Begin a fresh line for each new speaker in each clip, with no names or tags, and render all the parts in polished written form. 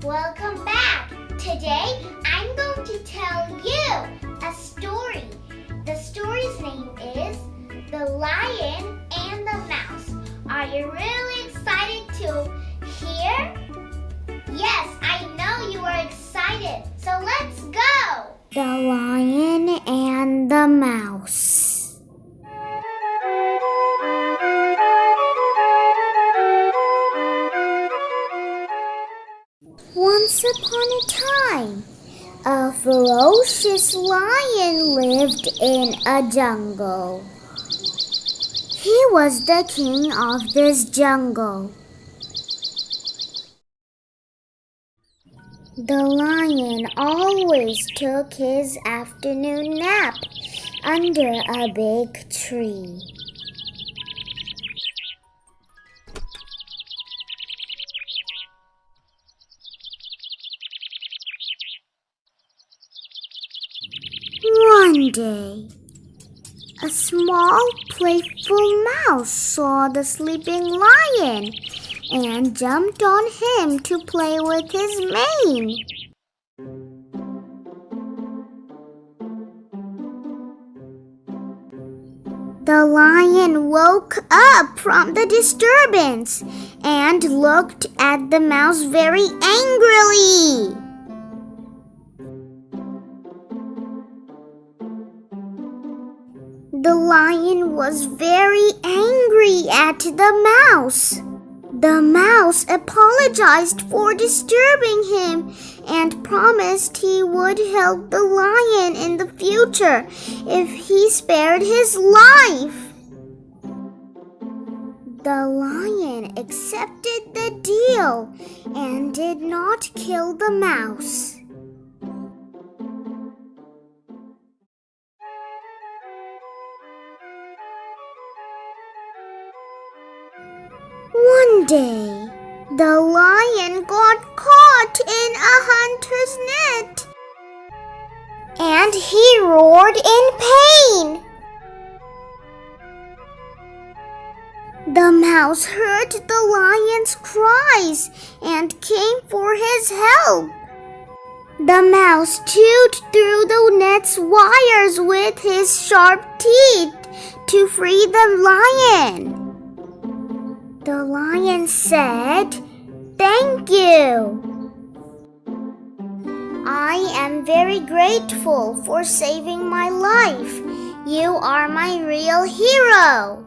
Welcome back! Today, I'm going to tell you a story. The story's name is The Lion and the Mouse. Are you really excited to hear? Yes, I know you are excited. So let's go! The Lion and the Mouse. Once upon a time, a ferocious lion lived in a jungle. He was the king of this jungle. The lion always took his afternoon nap under a big tree. One day, a small, playful mouse saw the sleeping lion and jumped on him to play with his mane. The lion woke up from the disturbance and looked at the mouse very angrily. The lion was very angry at the mouse. The mouse apologized for disturbing him and promised he would help the lion in the future if he spared his life. The lion accepted the deal and did not kill the mouse. One day, the lion got caught in a hunter's net, and he roared in pain. The mouse heard the lion's cries and came for his help. The mouse chewed through the net's wires with his sharp teeth to free the lion. The lion said, "Thank you. I am very grateful for saving my life. You are my real hero."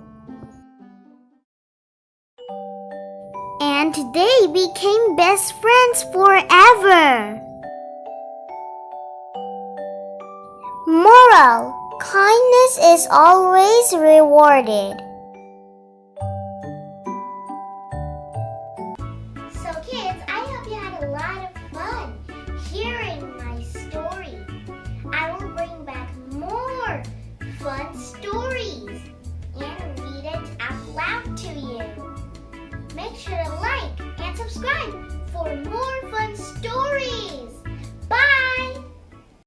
And they became best friends forever. Moral: kindness is always rewarded.